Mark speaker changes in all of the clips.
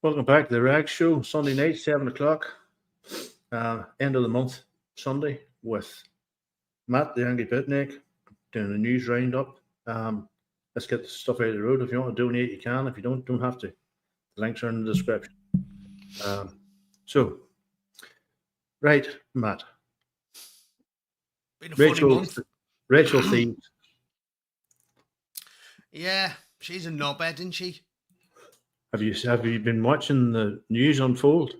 Speaker 1: Welcome back to the Rag Show, Sunday night, 7 o'clock, end of the month, Sunday, with Matt, the Angry Bootneck, doing a news roundup. Let's get the stuff out of the road. If you want to donate, you can. If you don't have to. The links are in the description. So, right, Matt.
Speaker 2: Been a funny month.
Speaker 1: Rachel Thieves.
Speaker 2: Yeah, she's a knobhead, isn't she?
Speaker 1: Have you been watching the news unfold?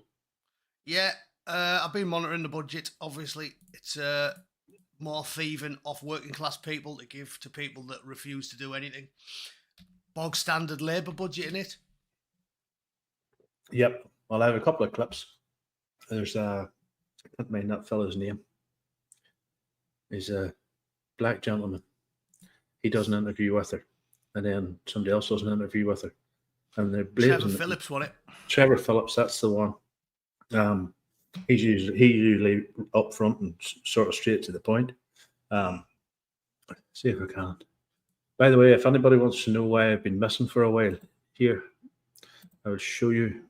Speaker 2: Yeah, I've been monitoring the budget. Obviously, it's more thieving off working class people to give to people that refuse to do anything. Bog standard Labour budget in it.
Speaker 1: Yep. Well, I have a couple of clips. There's I can't mind that fella's name. He's a black gentleman. He does an interview with her, and then somebody else does an interview with her, and they're blazing.
Speaker 2: Trevor Phillips won it.
Speaker 1: Trevor Phillips, that's the one. He's usually up front and sort of straight to the point. See if I can. By the way, if anybody wants to know why I've been missing for a while, here I will show you.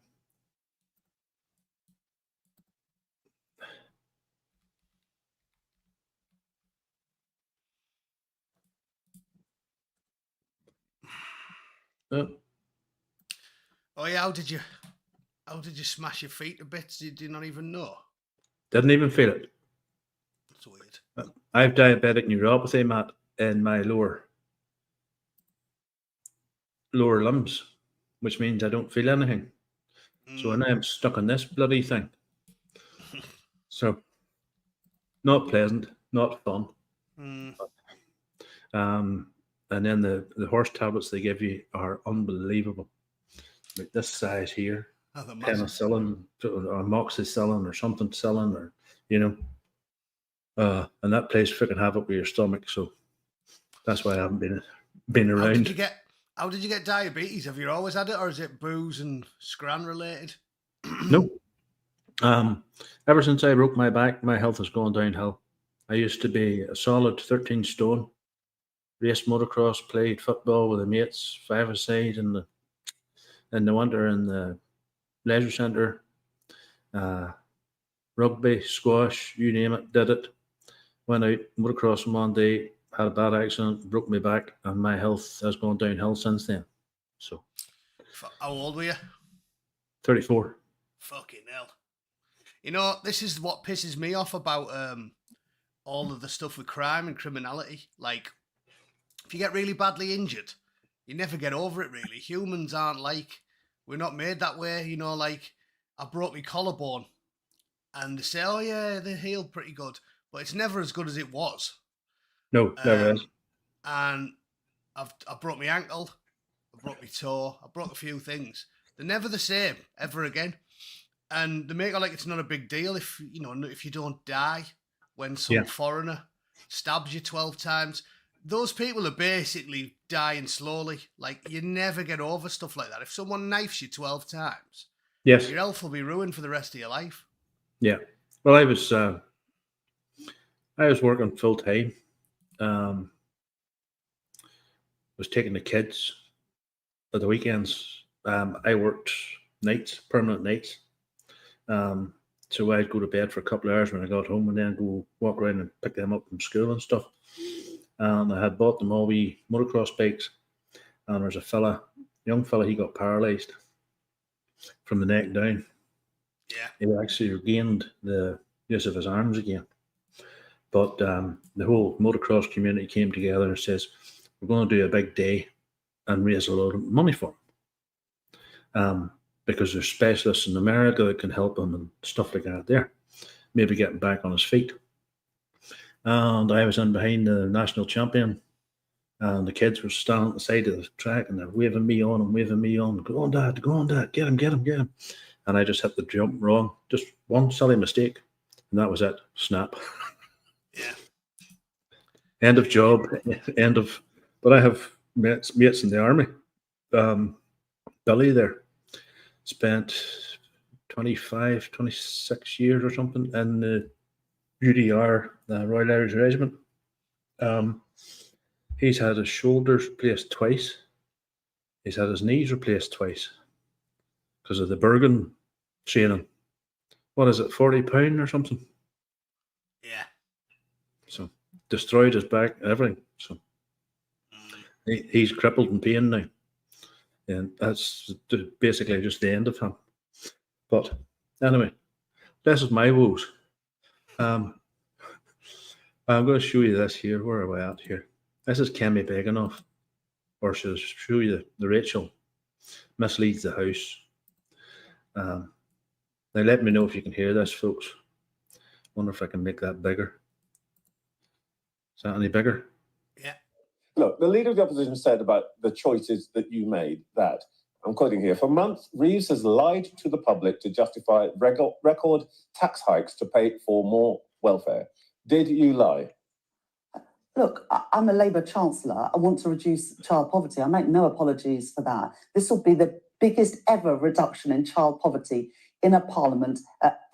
Speaker 2: Oh yeah, how did you smash your feet to bits? Did you not even know?
Speaker 1: Didn't even feel it.
Speaker 2: That's weird.
Speaker 1: I have diabetic neuropathy, Matt, in my lower limbs, which means I don't feel anything. So now I'm stuck on this bloody thing. So not pleasant, not fun. And then the horse tablets they give you are unbelievable. Like this size here, penicillin or amoxicillin or something selling, or and that plays freaking havoc with your stomach. So that's why I haven't been around.
Speaker 2: How did you get diabetes? Have you always had it, or is it booze and scran related?
Speaker 1: No. Ever since I broke my back, my health has gone downhill. I used to be a solid 13 stone. Raced motocross, played football with the mates, 5-a-side in the winter in the leisure centre, rugby, squash, you name it, did it. Went out motocrossing one day, had a bad accident, broke my back, and my health has gone downhill since then. So,
Speaker 2: how old were you?
Speaker 1: 34.
Speaker 2: Fucking hell! You know, this is what pisses me off about all of the stuff with crime and criminality. Like, if you get really badly injured, you never get over it, really. Humans aren't like, we're not made that way. You know, like, I broke my collarbone and they say, oh yeah, they healed pretty good. But it's never as good as it was.
Speaker 1: No, never is.
Speaker 2: And I broke my ankle, I broke my toe, I broke a few things. They're never the same ever again. And they make it like it's not a big deal if you don't die when some foreigner stabs you 12 times. Those people are basically dying slowly. Like, you never get over stuff like that. If someone knifes you 12 times, your health will be ruined for the rest of your life.
Speaker 1: Yeah. Well, I was working full time. Was taking the kids at the weekends. I worked nights, permanent nights. So I'd go to bed for a couple of hours when I got home, and then go walk around and pick them up from school and stuff. I had bought them all wee motocross bikes, and there's a young fella, he got paralysed from the neck down.
Speaker 2: Yeah.
Speaker 1: He actually regained the use of his arms again. But the whole motocross community came together and says, we're going to do a big day and raise a lot of money for him. Because there's specialists in America that can help him and stuff like that there. Maybe getting back on his feet. And I was in behind the national champion, and the kids were standing at the side of the track and they're waving me on. Go on, Dad, get him. And I just hit the jump wrong. Just one silly mistake. And that was it. Snap.
Speaker 2: Yeah.
Speaker 1: End of job. But I have mates in the army. Billy there spent 25, 26 years or something in the UDR, the Royal Irish Regiment. He's had his shoulders replaced twice. He's had his knees replaced twice. because of the Bergen training. What is it, £40 or something?
Speaker 2: Yeah.
Speaker 1: So destroyed his back, everything. So he's crippled in pain now, and that's basically just the end of him. But anyway, this is my woes. I'm going to show you this here. Where are we at here? This is Kemi Beganoff, or should I show you the Rachel misleads the house. Now let me know if you can hear this, folks. Wonder if I can make that bigger. Is that any bigger?
Speaker 2: Yeah.
Speaker 3: Look, the Leader of the Opposition said about the choices that you made that, I'm quoting here, for months, Reeves has lied to the public to justify record tax hikes to pay for more welfare. Did you lie?
Speaker 4: Look, I'm a Labour Chancellor. I want to reduce child poverty. I make no apologies for that. This will be the biggest ever reduction in child poverty in a parliament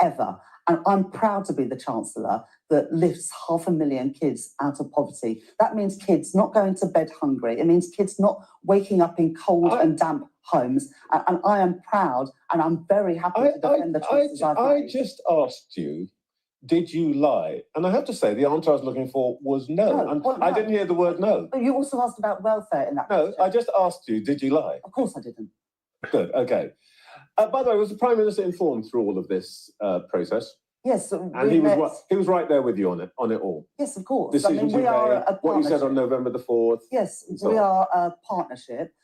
Speaker 4: ever. And I'm proud to be the Chancellor that lifts 500,000 kids out of poverty. That means kids not going to bed hungry. It means kids not waking up in cold and damp homes. And I am proud, and I'm very happy to defend the choices I've made.
Speaker 3: I just asked you, did you lie? And I have to say, the answer I was looking for was no. And I didn't hear the word no.
Speaker 4: But you also asked about welfare in that
Speaker 3: question. I just asked you, did you lie?
Speaker 4: Of course I didn't.
Speaker 3: Good, okay. By the way, was the Prime Minister informed through all of this process?
Speaker 4: Yes.
Speaker 3: And he was right there with you on it all?
Speaker 4: Yes, of course.
Speaker 3: Decisions
Speaker 4: we are a partnership.
Speaker 3: What you said on November the 4th?
Speaker 4: Yes, we are a partnership.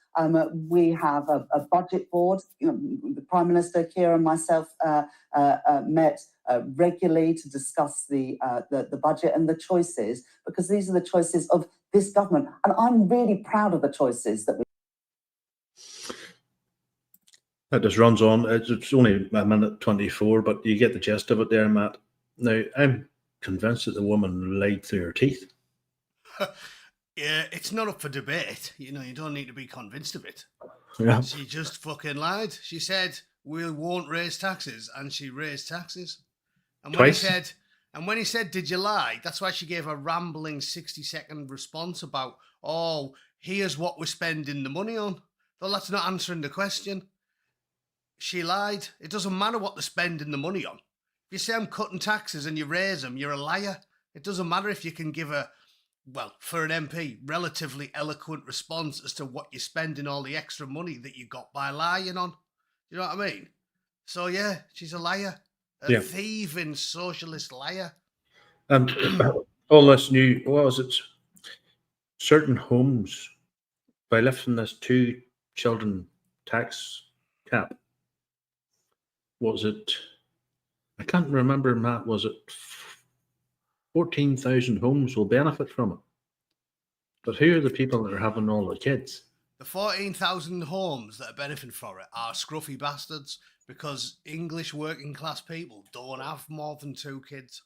Speaker 4: We have a budget board. The Prime Minister, Keir, and myself met regularly to discuss the budget and the choices, because these are the choices of this government. And I'm really proud of the choices that we.
Speaker 1: That just runs on. It's only a minute 24, but you get the gist of it there, Matt. Now, I'm convinced that the woman lied through her teeth.
Speaker 2: Yeah, it's not up for debate. You don't need to be convinced of it.
Speaker 1: Yeah.
Speaker 2: She just fucking lied. She said, we won't raise taxes, and she raised taxes. And
Speaker 1: Twice.
Speaker 2: when he said, did you lie? That's why she gave a rambling 60-second response about, oh, here's what we're spending the money on. Well, that's not answering the question. She lied. It doesn't matter what they're spending the money on. If you say I'm cutting taxes and you raise them, you're a liar. It doesn't matter if you can give for an MP, relatively eloquent response as to what you're spending all the extra money that you got by lying on. You know what I mean? So, yeah, she's a liar. A thieving socialist liar.
Speaker 1: And all this new, what was it? Certain homes, by lifting this 2 children tax cap, was it, I can't remember, Matt, was it 14,000 homes will benefit from it? But who are the people that are having all the kids?
Speaker 2: The 14,000 homes that are benefiting from it are scruffy bastards, because English working class people don't have more than 2 kids.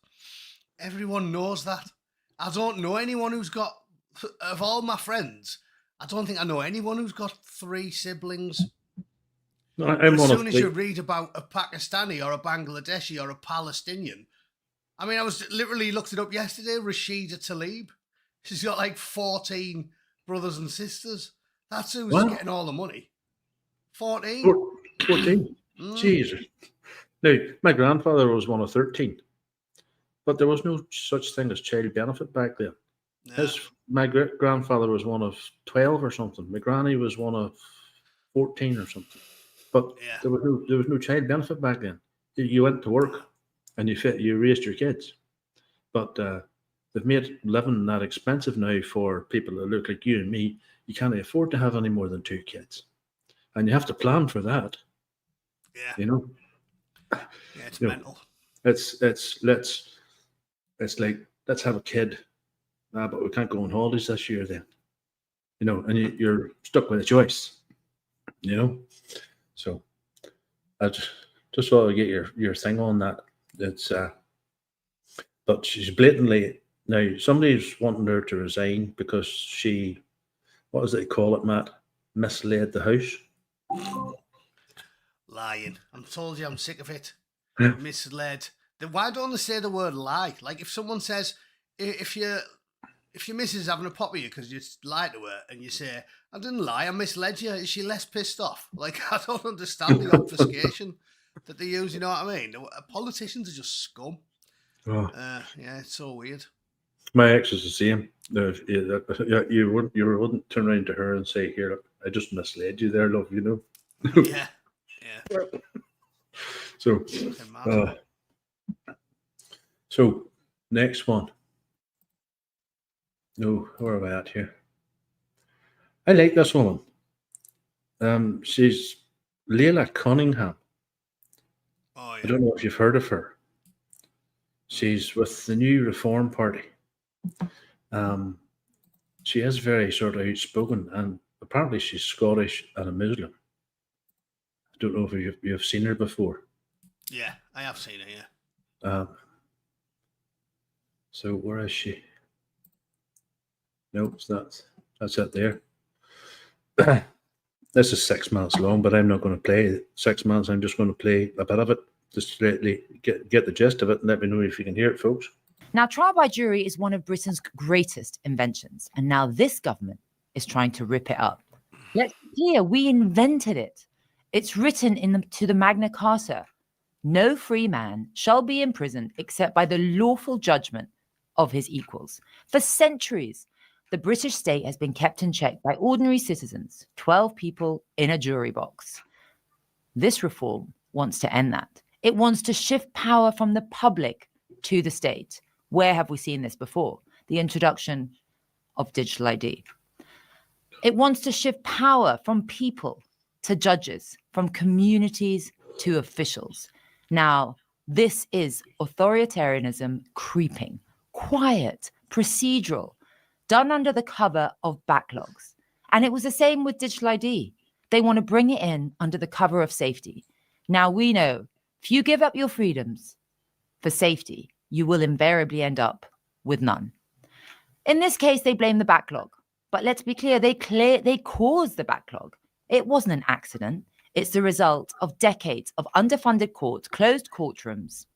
Speaker 2: Everyone knows that. I don't know anyone who's got, of all my friends, I don't think I know anyone who's got 3 siblings.
Speaker 1: No,
Speaker 2: as soon as you read about a Pakistani or a Bangladeshi or a Palestinian, I mean, I was literally looked it up yesterday, Rashida Tlaib. She's got like 14 brothers and sisters. That's who's getting all the money. 14.
Speaker 1: 14. Jesus. Now, my grandfather was one of 13, but there was no such thing as child benefit back then. No. My great-grandfather was one of 12 or something. My granny was one of 14 or something. But there was no child benefit back then. You went to work and you raised your kids. But they've made living that expensive now for people that look like you and me. You can't afford to have any more than 2 kids. And you have to plan for that.
Speaker 2: Yeah.
Speaker 1: Yeah,
Speaker 2: it's mental.
Speaker 1: It's like, let's have a kid. But we can't go on holidays this year then. And you're stuck with a choice. So I just want to get your thing on that. It's but she's blatantly, now somebody's wanting her to resign because she, what does they call it, Matt? Misled the house.
Speaker 2: Lying. I'm told you, I'm sick of it. Misled. Why don't they say the word lie? Like if someone says, if if your missus is having a pop at you because you lied to her and you say, I didn't lie, I misled you, is she less pissed off? Like, I don't understand the obfuscation that they use, you know what I mean? Politicians are just scum.
Speaker 1: Oh,
Speaker 2: Yeah, it's so weird.
Speaker 1: my ex is the same. You wouldn't turn around to her and say, "Here, look, I just misled you there, love." You know.
Speaker 2: Yeah, yeah.
Speaker 1: So,
Speaker 2: Fucking mad.
Speaker 1: so next one. No, where are we at here? I like this woman. She's Leila Cunningham.
Speaker 2: Oh,
Speaker 1: I
Speaker 2: yeah.
Speaker 1: don't know if you've heard of her. She's with the New Reform Party. She is very sort of outspoken, and apparently she's Scottish and a Muslim. I don't know if you've seen her before.
Speaker 2: Yeah, I have seen her, yeah.
Speaker 1: So where is she? No, that's it there. This is 6 minutes long, but I'm not going to play 6 minutes. I'm just going to play a bit of it, just to get the gist of it, and let me know if you can hear it, folks.
Speaker 5: Now, trial by jury is one of Britain's greatest inventions, and now this government is trying to rip it up. Let's be clear, we invented it. It's written to the Magna Carta. No free man shall be imprisoned except by the lawful judgment of his equals. For centuries, the British state has been kept in check by ordinary citizens, 12 people in a jury box. This reform wants to end that. It wants to shift power from the public to the state. Where have we seen this before? The introduction of digital ID. It wants to shift power from people to judges, from communities to officials. Now, this is authoritarianism creeping, quiet, procedural, done under the cover of backlogs. And it was the same with digital ID. They want to bring it in under the cover of safety. Now, we know if you give up your freedoms for safety, you will invariably end up with none. In this case, they blame the backlog. But let's be clear, they caused the backlog. It wasn't an accident. It's the result of decades of underfunded courts, closed courtrooms,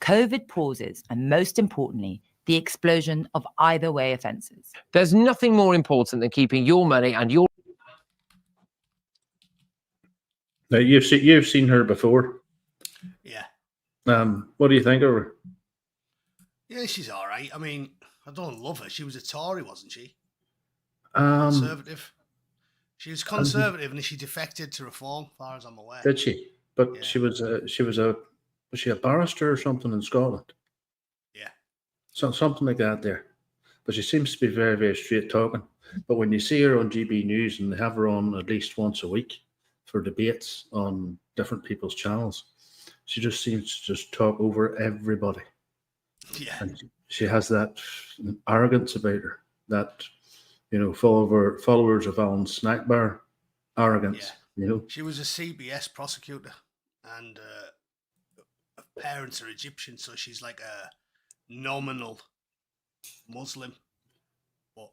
Speaker 5: COVID pauses, and most importantly, the explosion of either way offences.
Speaker 6: There's nothing more important than keeping your money and your...
Speaker 1: Now, you've seen her before.
Speaker 2: Yeah.
Speaker 1: What do you think of her?
Speaker 2: Yeah, she's all right. I mean, I don't love her. She was a Tory, wasn't she?
Speaker 1: Um,
Speaker 2: Conservative. She was conservative, and she defected to reform, as far as I'm aware.
Speaker 1: Did she? But
Speaker 2: Yeah.
Speaker 1: was she a barrister or something in Scotland?
Speaker 2: Yeah.
Speaker 1: Something like that there. But she seems to be very, very straight talking. But when you see her on GB News, and they have her on at least once a week for debates on different people's channels, she just seems to just talk over everybody.
Speaker 2: Yeah.
Speaker 1: And she has that arrogance about her, that, you know, followers of Alan Snackbar arrogance.
Speaker 2: Yeah.
Speaker 1: You know,
Speaker 2: She was a CBS prosecutor, and her parents are Egyptian, so she's like a nominal Muslim. But,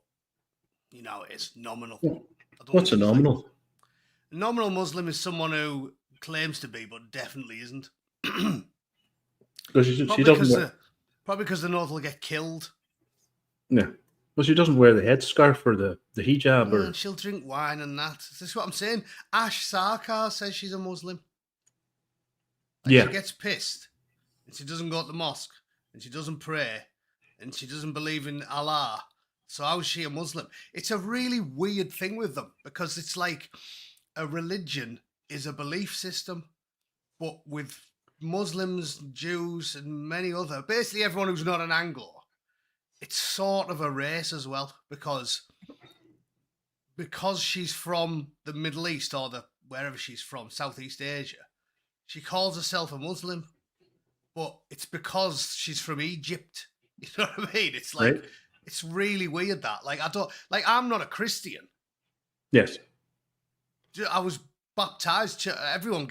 Speaker 2: you know, it's nominal.
Speaker 1: Yeah.
Speaker 2: I don't
Speaker 1: what's a
Speaker 2: think it's
Speaker 1: nominal?
Speaker 2: Like, a nominal Muslim is someone who claims to be, but definitely isn't.
Speaker 1: Because she
Speaker 2: Probably
Speaker 1: doesn't.
Speaker 2: because the North will get killed.
Speaker 1: Yeah. Well, she doesn't wear the headscarf or the hijab or.
Speaker 2: She'll drink wine and that. This is what I'm saying. Ash Sarkar says she's a Muslim. Like,
Speaker 1: Yeah.
Speaker 2: She gets pissed, and she doesn't go to the mosque, and she doesn't pray, and she doesn't believe in Allah. So how is she a Muslim? It's a really weird thing with them, because it's like a religion is a belief system, but with Muslims, Jews, and many other, basically everyone who's not an Anglo, it's sort of a race as well, because she's from the Middle East or wherever she's from, Southeast Asia, she calls herself a Muslim, but it's because she's from Egypt. You know what I mean? It's like,
Speaker 1: Right.
Speaker 2: It's really weird that, like, I'm not a Christian.
Speaker 1: Yes.
Speaker 2: I was baptized. Everyone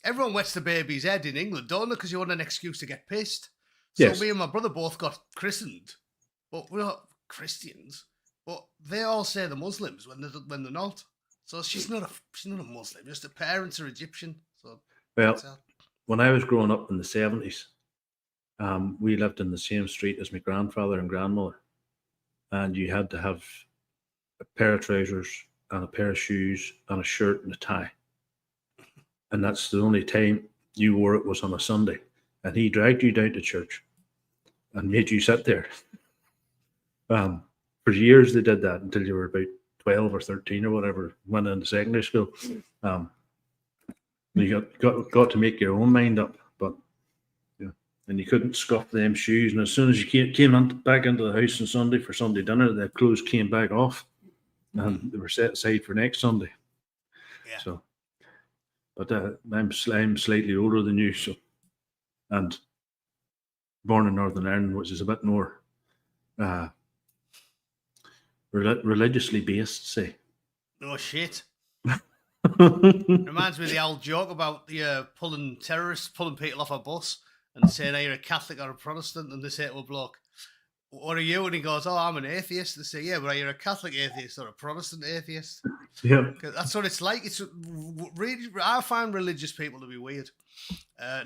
Speaker 2: everyone wets the baby's head in England, don't they? Because you want an excuse to get pissed. So
Speaker 1: Yes.
Speaker 2: me and my brother both got christened, but we're not Christians. But they all say they're Muslims when they're not. So she's not a Muslim. Just her parents are Egyptian. So
Speaker 1: Well,
Speaker 2: that's her.
Speaker 1: when I was growing up in the 70s, we lived in the same street as my grandfather and grandmother, and you had to have a pair of trousers and a pair of shoes and a shirt and a tie. And that's the only time you wore it was on a Sunday. And he dragged you down to church and made you sit there. For years they did that until you were about 12 or 13 or whatever, went into secondary school. You got to make your own mind up, but and you couldn't scuff them shoes. And as soon as you came back into the house on Sunday for Sunday dinner, the clothes came back off and they were set aside for next Sunday.
Speaker 2: Yeah.
Speaker 1: So, but I'm slightly older than you, so, and born in Northern Ireland, which is a bit more religiously based, say.
Speaker 2: No shit. Reminds me of the old joke about the terrorists pulling people off a bus and saying, "Are you a Catholic or a Protestant?" And they say to a bloke, "What are you?" And he goes, "Oh, I'm an atheist." They say, "Yeah, but are you a Catholic atheist or a Protestant atheist?"
Speaker 1: Yeah.
Speaker 2: That's what it's like. It's really, I find religious people to be weird.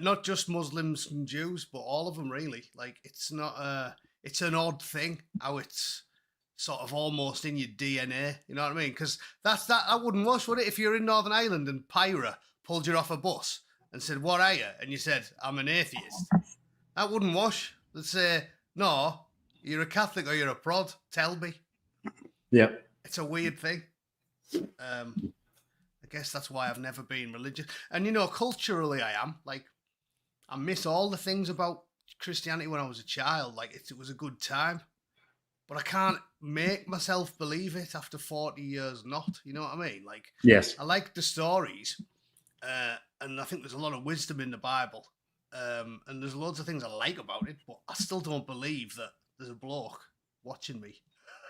Speaker 2: Not just Muslims and Jews, but all of them really. Like, it's not it's an odd thing how it's sort of almost in your DNA. You know what I mean? Because I wouldn't wash, would it? If you're in Northern Ireland and Pyra pulled you off a bus and said, "What are you?" and you said, "I'm an atheist," that wouldn't wash. They'd say, "No, you're a Catholic or you're a prod. Tell me."
Speaker 1: Yeah.
Speaker 2: It's a weird thing. I guess that's why I've never been religious. And, culturally I am. Like, I miss all the things about Christianity when I was a child. Like, it was a good time. But I can't make myself believe it after 40 years not. You know what I mean? Like,
Speaker 1: Yes.
Speaker 2: I like the stories. And I think there's a lot of wisdom in the Bible. And there's loads of things I like about it. But I still don't believe that there's a bloke watching me.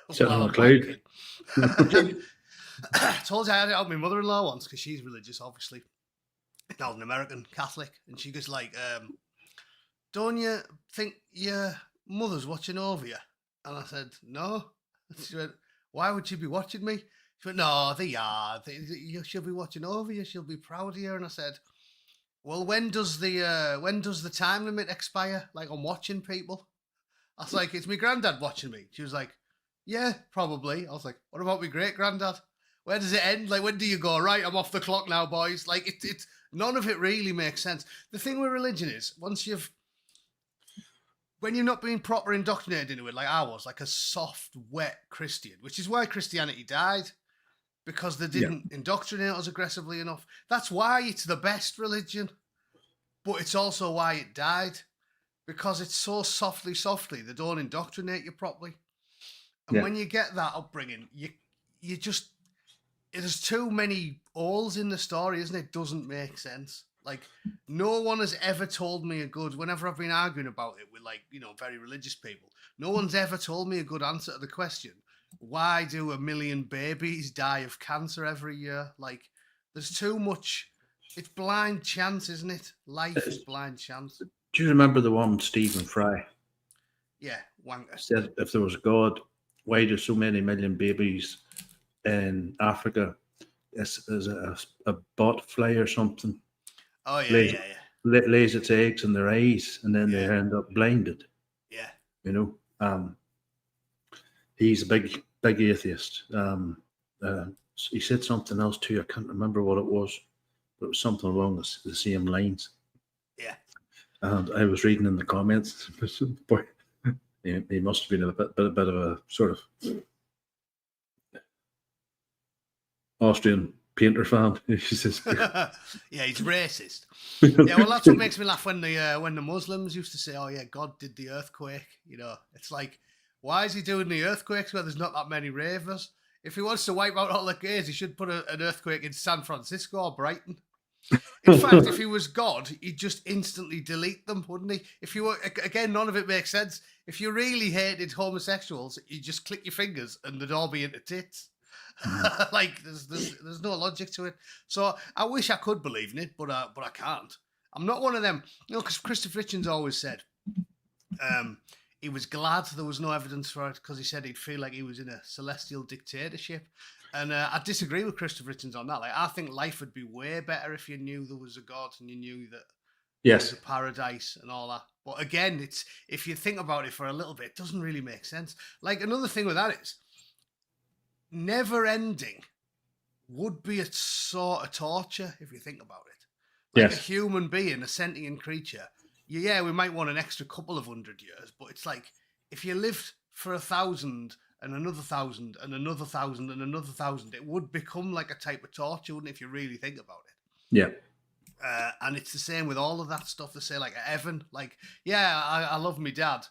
Speaker 1: Sitting
Speaker 2: while
Speaker 1: on a
Speaker 2: I'm
Speaker 1: cloud.
Speaker 2: wanking. I told you I had it out with my mother-in-law once because she's religious, obviously. Now an American Catholic, and she goes like, "Don't you think your mother's watching over you?" And I said, "No." And she went, "Why would she be watching me?" She went, "No, they are. She'll be watching over you. She'll be proud of you." And I said, "Well, when does the time limit expire? Like, on watching people?" I was like, "It's my granddad watching me." She was like, "Yeah, probably." I was like, "What about my great granddad? Where does it end? Like, when do you go, right, I'm off the clock now, boys?" Like, it's none of it really makes sense. The thing with religion is, when you're not being proper indoctrinated into it, like I was, like a soft, wet Christian, which is why Christianity died, because they didn't indoctrinate us aggressively enough. That's why it's the best religion, but it's also why it died, because it's so softly, they don't indoctrinate you properly. And when you get that upbringing, you just, there's too many holes in the story, isn't it? It doesn't make sense. Like, no one has ever told me whenever I've been arguing about it with, like, very religious people, no one's ever told me a good answer to the question, why do 1 million babies die of cancer every year? Like, there's too much, it's blind chance, isn't it? Life is blind chance.
Speaker 1: Do you remember the one Stephen Fry
Speaker 2: Yeah, wanker.
Speaker 1: said, if there was a God, why do so many million babies in Africa? Is a bot fly or something?
Speaker 2: Oh, yeah,
Speaker 1: lays its eggs in their eyes, and then they end up blinded.
Speaker 2: Yeah.
Speaker 1: He's a big atheist. He said something else too. I can't remember what it was, but it was something along the same lines.
Speaker 2: Yeah.
Speaker 1: And I was reading in the comments, boy, he must have been a bit of a sort of Austrian painter fan. He says,
Speaker 2: yeah, he's racist. Yeah, well, that's what makes me laugh when the Muslims used to say, "Oh yeah, God did the earthquake." It's like, why is he doing the earthquakes where there's not that many ravers? If he wants to wipe out all the gays, he should put an earthquake in San Francisco or Brighton. In fact, if he was God, he'd just instantly delete them, wouldn't he? If you were, again, none of it makes sense. If you really hated homosexuals, you just click your fingers and they'd all be into tits. Like, there's no logic to it. So I wish I could believe in it, but I can't. I'm not one of them, because Christopher Hitchens always said he was glad there was no evidence for it, because he said he'd feel like he was in a celestial dictatorship. And I disagree with Christopher Hitchens on that. Like, I think life would be way better if you knew there was a God and you knew that there was a paradise and all that. But again, it's if you think about it for a little bit, it doesn't really make sense. Like another thing with that is never ending would be a sort of torture if you think about it. Like a
Speaker 1: Yes.
Speaker 2: human being, a sentient creature. Yeah, we might want an extra couple of 100 years, but it's like if you lived for 1,000 and another 1,000 and another 1,000 and another 1,000, it would become like a type of torture, wouldn't it, if you really think about it?
Speaker 1: Yeah.
Speaker 2: And it's the same with all of that stuff. They say like Evan, like, yeah, I love my dad,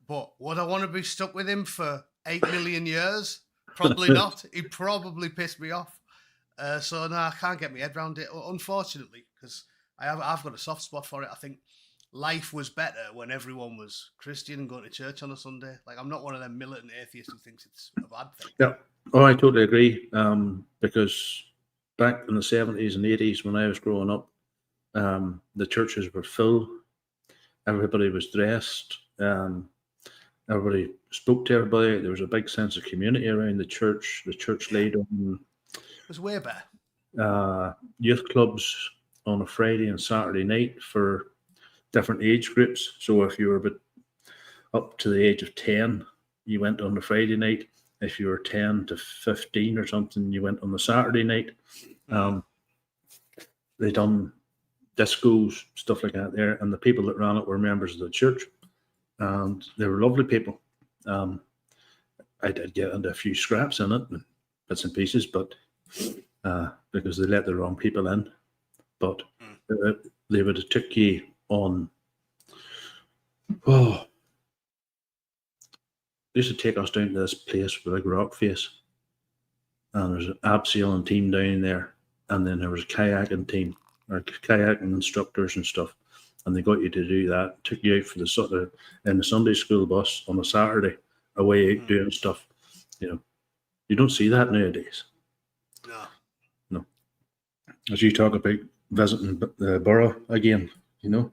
Speaker 2: but would I want to be stuck with him for 8 million years? Probably not. He'd probably piss me off. So no, I can't get my head around it, unfortunately, because I've got a soft spot for it. I think life was better when everyone was Christian and going to church on a Sunday. Like, I'm not one of them militant atheists who thinks it's a bad thing.
Speaker 1: Yeah. Oh, I totally agree. Because back in the 70s and 80s when I was growing up, the churches were full. Everybody was dressed. Everybody spoke to everybody. There was a big sense of community around the church. The church laid on
Speaker 2: It was way better.
Speaker 1: youth clubs on a Friday and Saturday night for different age groups. So if you were up to the age of 10, you went on the Friday night. If you were 10 to 15 or something, you went on the Saturday night. They done discos, stuff like that there. And the people that ran it were members of the church. And they were lovely people. I did get into a few scraps in it, bits and pieces, but because they let the wrong people in. But they would have took you on. Oh, they used to take us down to this place with a big rock face, and there's an abseiling team down there, and then there was a kayaking team, or kayaking instructors and stuff, and they got you to do that. Took you out for in the Sunday school bus on a Saturday, away out doing stuff. You know, you don't see that nowadays. No. As you talk about visiting the borough again, you know,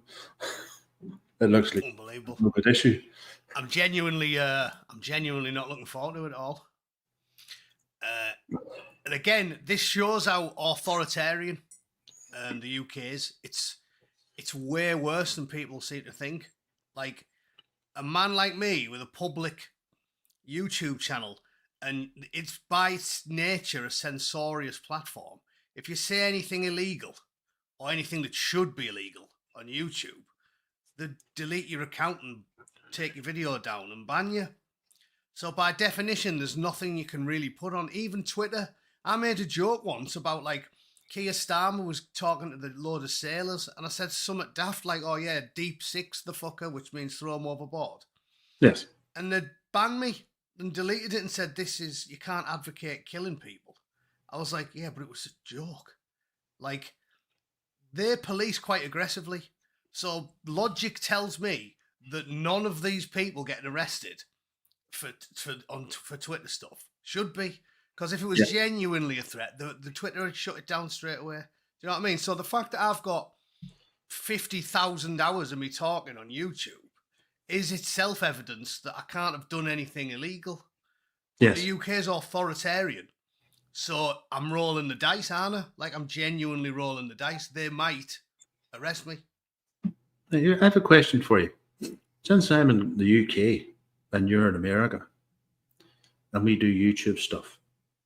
Speaker 1: it looks like
Speaker 2: Unbelievable.
Speaker 1: no good issue.
Speaker 2: I'm genuinely not looking forward to it at all. And again, this shows how authoritarian the UK is. It's way worse than people seem to think. Like a man like me with a public YouTube channel, and it's by its nature a censorious platform. If you say anything illegal or anything that should be illegal on YouTube, they delete your account and take your video down and ban you. So by definition, there's nothing you can really put on. Even Twitter. I made a joke once about like Keir Starmer was talking to the load of sailors, and I said something daft like, "Oh yeah, deep six the fucker," which means throw him overboard.
Speaker 1: Yes.
Speaker 2: And they banned me and deleted it and said, you can't advocate killing people. I was like, yeah, but it was a joke. Like, they police quite aggressively. So logic tells me that none of these people getting arrested for Twitter stuff should be. Because if it was genuinely a threat, the Twitter would shut it down straight away. Do you know what I mean? So the fact that I've got 50,000 hours of me talking on YouTube is itself evidence that I can't have done anything illegal. But the UK is authoritarian. So I'm rolling the dice, aren't I? Like, I'm genuinely rolling the dice. They might arrest me.
Speaker 1: I have a question for you. Since I'm in the UK and you're in America, and we do YouTube stuff,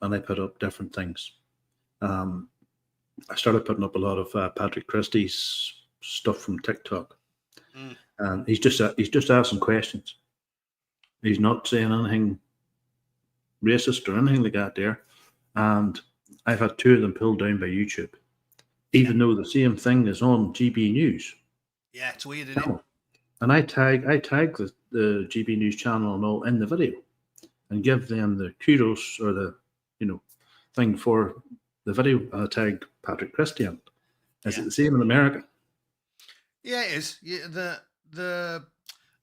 Speaker 1: and I put up different things, I started putting up a lot of Patrick Christie's stuff from TikTok, and he's just asking questions. He's not saying anything racist or anything like that there. And I've had two of them pulled down by YouTube, even though the same thing is on GB News.
Speaker 2: Yeah, it's weird, isn't it?
Speaker 1: And I tag the GB News channel and all in the video, and give them the kudos or the thing for the video. And I tag Patrick Christie in. Is it the same in America?
Speaker 2: Yeah, it is. Yeah, the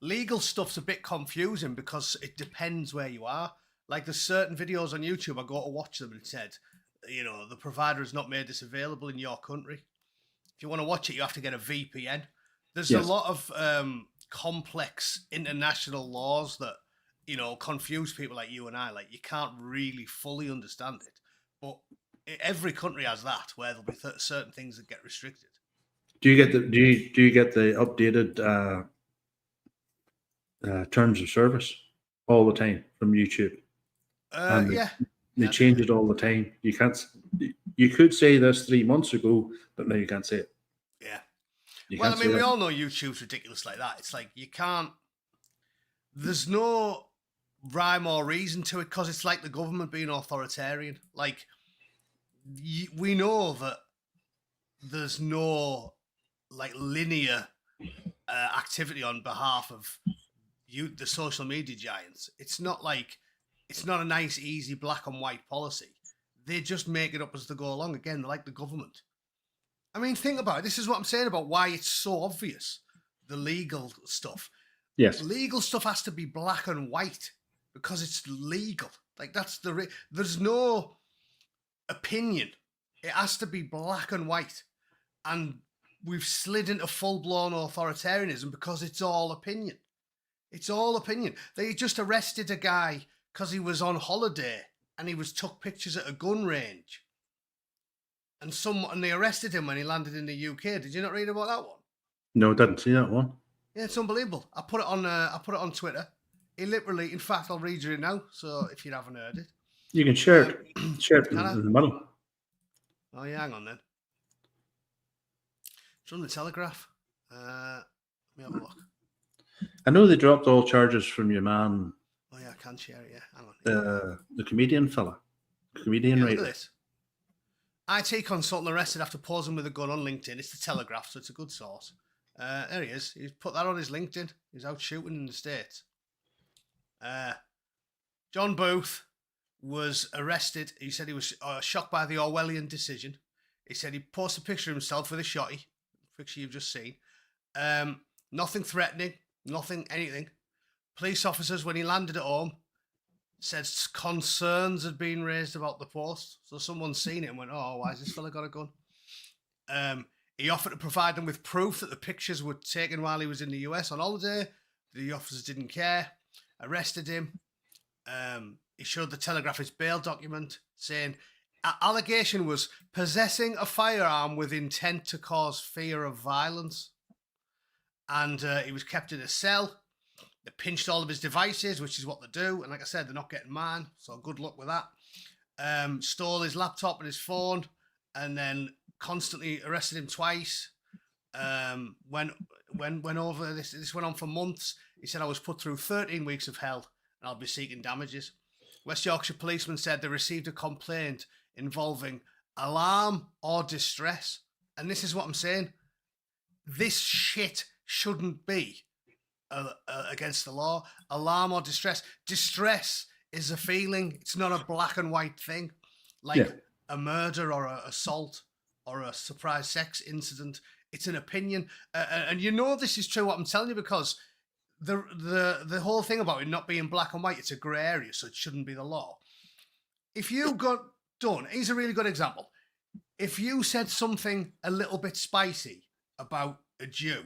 Speaker 2: legal stuff's a bit confusing because it depends where you are. Like, there's certain videos on YouTube, I go to watch them and it said, the provider has not made this available in your country. If you want to watch it, you have to get a VPN. There's a lot of complex international laws that, confuse people like you and I. Like, you can't really fully understand it. But every country has that, where there'll be certain things that get restricted.
Speaker 1: Do you get the updated terms of service all the time from YouTube. And
Speaker 2: Yeah.
Speaker 1: They change it all the time. You can't. You could say this 3 months ago, but now you can't say it.
Speaker 2: Yeah.
Speaker 1: You
Speaker 2: Well, I
Speaker 1: can't
Speaker 2: mean,
Speaker 1: say
Speaker 2: we
Speaker 1: that.
Speaker 2: all know YouTube's ridiculous like that. It's like you can't. There's no rhyme or reason to it because it's like the government being authoritarian. Like we know that there's no like linear activity on behalf of the social media giants. It's not a nice, easy black and white policy. They just make it up as they go along. Again, they're like the government. I mean, think about it. This is what I'm saying about why it's so obvious. The legal stuff.
Speaker 1: Yes.
Speaker 2: Legal stuff has to be black and white because it's legal. Like that's there's no opinion. It has to be black and white. And we've slid into full-blown authoritarianism because it's all opinion. It's all opinion. They just arrested a guy because he was on holiday and he took pictures at a gun range. And they arrested him when he landed in the UK. Did you not read about that one?
Speaker 1: No, I didn't see that one.
Speaker 2: Yeah, it's unbelievable. I put it on Twitter. He literally, in fact, I'll read you it now. So if you haven't heard it,
Speaker 1: You can share it. Share it in the middle.
Speaker 2: Oh yeah, hang on then. It's on the Telegraph. Let me have a look.
Speaker 1: I know they dropped all charges from your man.
Speaker 2: Oh yeah, I can share it. Yeah, hang on.
Speaker 1: The comedian fella, comedian
Speaker 2: Look
Speaker 1: writer.
Speaker 2: at this. IT consultant arrested after posing with a gun on LinkedIn. It's the Telegraph, so it's a good source. There he is. He's put that on his LinkedIn. He's out shooting in the States. John Booth was arrested. He said he was shocked by the Orwellian decision. He said he posted a picture of himself with a shotty, picture you've just seen. Nothing threatening, nothing, anything. Police officers, when he landed at home, said concerns had been raised about the post. So someone's seen it and went, oh, why has this fella got a gun? He offered to provide them with proof that the pictures were taken while he was in the US on holiday. The officers didn't care, arrested him. He showed the Telegraph his bail document saying allegation was possessing a firearm with intent to cause fear of violence. And he was kept in a cell. They pinched all of his devices, which is what they do. And like I said, they're not getting mine. So good luck with that. Stole his laptop and his phone and then constantly arrested him twice. When over this went on for months. He said, I was put through 13 weeks of hell and I'll be seeking damages. West Yorkshire policemen said they received a complaint involving alarm or distress. And this is what I'm saying. This shit shouldn't be against the law. Alarm or distress. Distress is a feeling. It's not a black and white thing. Like a murder or an assault or a surprise sex incident. It's an opinion. And you know this is true, what I'm telling you, because the whole thing about it not being black and white, it's a grey area, so it shouldn't be the law. If you got done, here's a really good example. If you said something a little bit spicy about a Jew,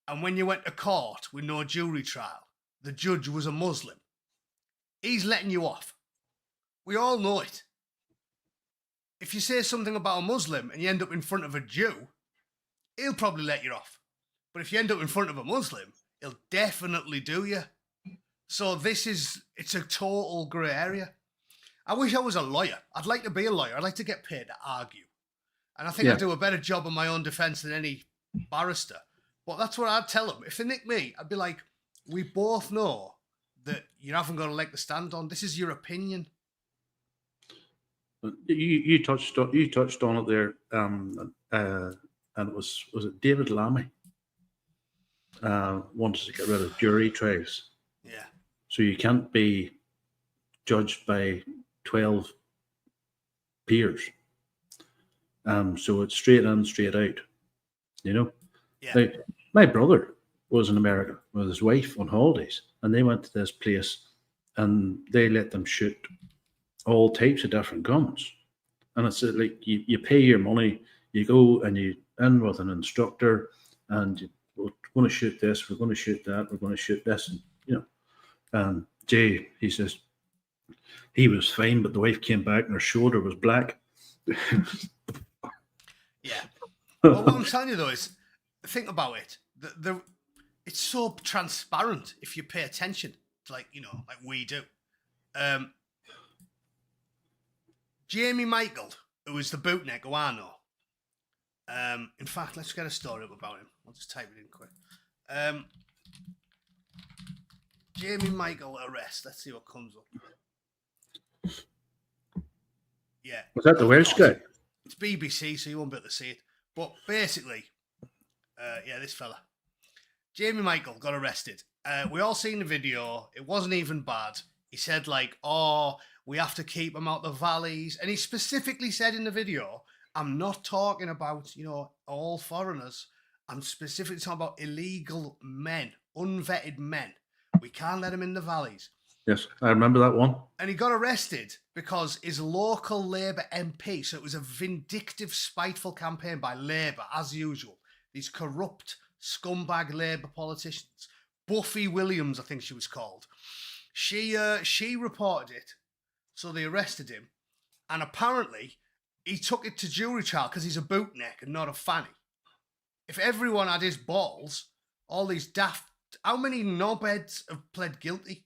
Speaker 2: and when you went to court with no jury trial, the judge was a Muslim, he's letting you off. We all know it. If you say something about a Muslim and you end up in front of a Jew, he'll probably let you off. But if you end up in front of a Muslim, he'll definitely do you. So it's a total grey area. I wish I was a lawyer. I'd like to be a lawyer. I'd like to get paid to argue. And I think I do a better job of my own defence than any barrister. But that's what I'd tell them. If they nick me, I'd be like, we both know that you haven't got a leg to stand on. This is your opinion.
Speaker 1: You touched on it there, and it was it David Lammy wanted to get rid of jury trials.
Speaker 2: Yeah.
Speaker 1: So you can't be judged by 12 peers. So it's straight in, straight out. You know.
Speaker 2: Yeah.
Speaker 1: Now, my brother was in America with his wife on holidays, and they went to this place, and they let them shoot all types of different guns. And it's like you pay your money, you go and you in with an instructor, and we're going to shoot this, we're going to shoot that, we're going to shoot this, and Jay, he says he was fine, but the wife came back and her shoulder was black.
Speaker 2: Yeah. Well, what I'm telling you though is, think about it. it's so transparent if you pay attention to, like we do. Jamie Michael, who is the bootneck, who I know. In fact, let's get a story up about him. I'll just type it in quick. Jamie Michael arrest. Let's see what comes up. Yeah.
Speaker 1: Was that the Welsh guy?
Speaker 2: It's BBC, so you won't be able to see it. But basically, this fella. Jamie Michael got arrested. We all seen the video. It wasn't even bad. He said, like, we have to keep them out the valleys. And he specifically said in the video, I'm not talking about, all foreigners. I'm specifically talking about illegal men, unvetted men. We can't let them in the valleys.
Speaker 1: Yes, I remember that one.
Speaker 2: And he got arrested because his local Labour MP, so it was a vindictive, spiteful campaign by Labour, as usual. These corrupt, scumbag Labour politicians. Buffy Williams, I think she was called. She reported it, so they arrested him. And apparently, he took it to jury trial because he's a bootneck and not a fanny. If everyone had his balls, all these daft... How many knobheads have pled guilty?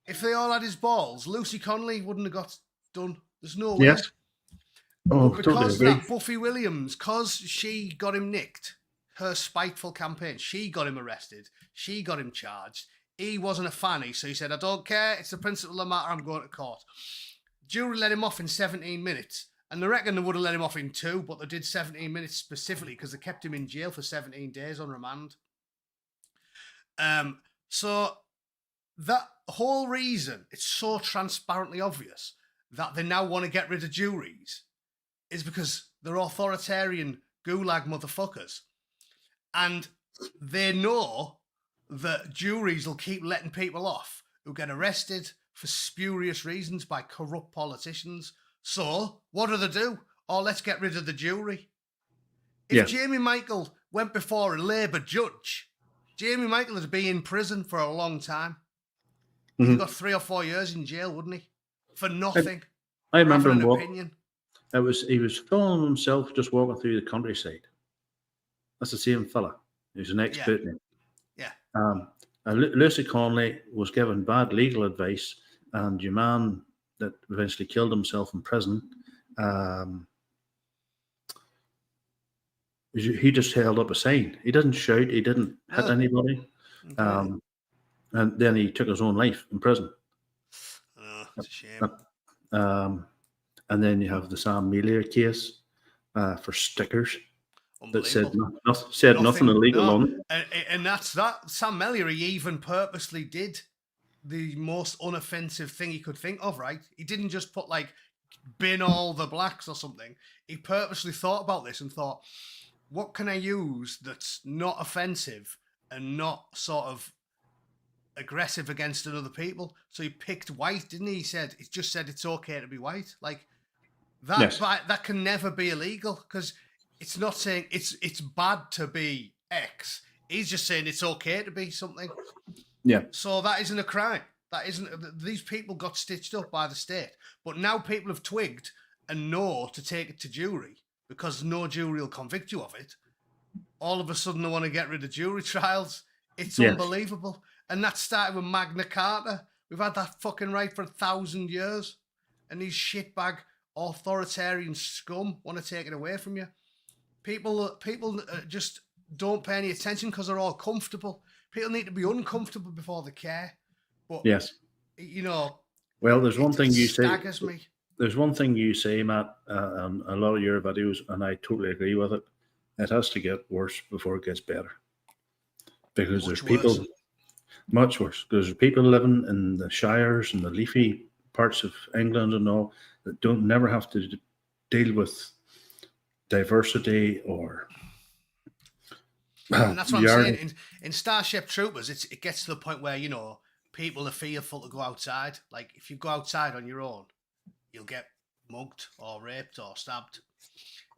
Speaker 2: If they all had his balls, Lucy Connolly wouldn't have got done. There's no way.
Speaker 1: Yes. Oh,
Speaker 2: But
Speaker 1: totally
Speaker 2: because
Speaker 1: agree.
Speaker 2: that Buffy Williams, because she got him nicked, her spiteful campaign, she got him arrested, she got him charged. He wasn't a fanny, so he said, I don't care, it's the principle of the matter, I'm going to court. Jury let him off in 17 minutes, and they reckon they would have let him off in 2, but they did 17 minutes specifically because they kept him in jail for 17 days on remand. So that whole reason, it's so transparently obvious that they now want to get rid of juries is because they're authoritarian gulag motherfuckers. And they know that juries will keep letting people off who get arrested for spurious reasons by corrupt politicians. So, what do? Oh, let's get rid of the jury. If Jamie Michael went before a Labour judge, Jamie Michael would be in prison for a long time.
Speaker 1: Mm-hmm.
Speaker 2: He'd got 3 or 4 years in jail, wouldn't he? For nothing.
Speaker 1: I remember him
Speaker 2: opinion.
Speaker 1: He was filming himself just walking through the countryside. That's the same fella. He's an ex-bootneck.
Speaker 2: Yeah.
Speaker 1: Lucy Connolly was given bad legal advice, and your man that eventually killed himself in prison, he just held up a sign. He didn't shout. He didn't hit anybody.
Speaker 2: Okay.
Speaker 1: And then he took his own life in prison.
Speaker 2: Oh, it's a shame.
Speaker 1: And then you have the Sam Melia case for stickers that said nothing illegal on it.
Speaker 2: And that's that. Sam Melia, he even purposely did the most unoffensive thing he could think of, right? He didn't just put, like, bin all the blacks or something. He purposely thought about this and thought, what can I use that's not offensive and not sort of aggressive against other people? So he picked white, didn't he? He just said it's okay to be white. Like that,
Speaker 1: Yes.
Speaker 2: that can never be illegal because it's not saying it's bad to be X. He's just saying it's okay to be something.
Speaker 1: Yeah.
Speaker 2: So that isn't a crime. That isn't. These people got stitched up by the state, but now people have twigged and know to take it to jury because no jury will convict you of it. All of a sudden, they want to get rid of jury trials. It's unbelievable. And that started with Magna Carta. We've had that fucking right for 1,000 years. And these shitbag authoritarian scum want to take it away from you. People just don't pay any attention because they're all comfortable. People need to be uncomfortable before they care. But,
Speaker 1: well, there's one thing you say.
Speaker 2: Staggers me.
Speaker 1: There's one thing you say, Matt, on a lot of your videos, and I totally agree with it. It has to get worse before it gets better. Because there's people, much worse, because there's people living in the shires and the leafy parts of England and all that never have to deal with diversity or.
Speaker 2: And that's what I'm saying. In Starship Troopers, it gets to the point where, people are fearful to go outside. Like, if you go outside on your own, you'll get mugged or raped or stabbed.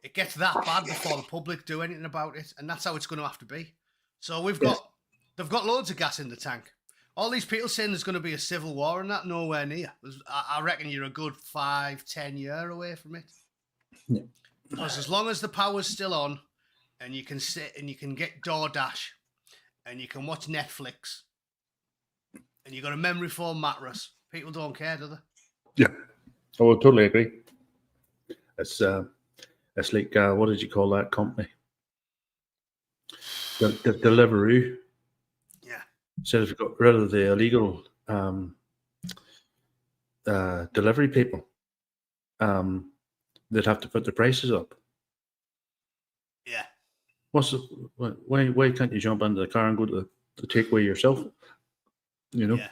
Speaker 2: It gets that bad before the public do anything about it, and that's how it's going to have to be. So they've got loads of gas in the tank. All these people saying there's going to be a civil war and that, nowhere near. I reckon you're a good 5-10 year away from it.
Speaker 1: Yeah.
Speaker 2: Because as long as the power's still on, and you can sit and you can get DoorDash, and you can watch Netflix, and you got a memory foam mattress. People don't care, do they?
Speaker 1: Yeah, I would totally agree. It's like what did you call that company? The Deliveroo.
Speaker 2: Yeah.
Speaker 1: Said if you got rid of the illegal delivery people, they'd have to put the prices up.
Speaker 2: Yeah.
Speaker 1: Why can't you jump into the car and go to the takeaway yourself? You know.
Speaker 2: Yeah.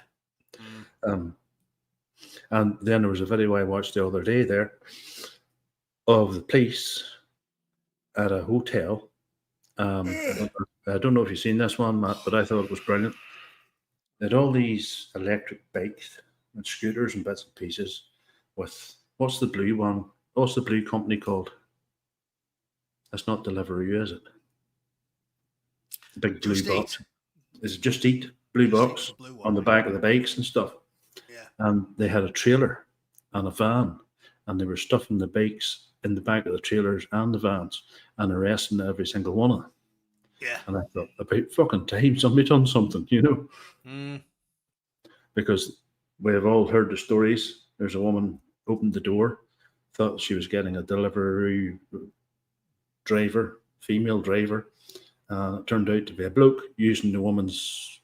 Speaker 1: And then there was a video I watched the other day there of the police at a hotel. I don't know if you've seen this one, Matt, but I thought it was brilliant. They had all these electric bikes and scooters and bits and pieces with, what's the blue one? What's the blue company called? That's not Deliveroo, is it? The big blue
Speaker 2: Just
Speaker 1: box.
Speaker 2: Eat.
Speaker 1: Is it Just Eat? Blue
Speaker 2: Just Eat,
Speaker 1: box
Speaker 2: the blue one.
Speaker 1: on the back of the bikes and stuff.
Speaker 2: Yeah.
Speaker 1: And they had a trailer and a van, and they were stuffing the bikes in the back of the trailers and the vans and arresting every single one of them.
Speaker 2: Yeah.
Speaker 1: And I thought, about fucking time somebody done something, you know?
Speaker 2: Mm.
Speaker 1: Because we have all heard the stories. There's a woman opened the door, thought she was getting a delivery driver, female driver. It turned out to be a bloke using the woman's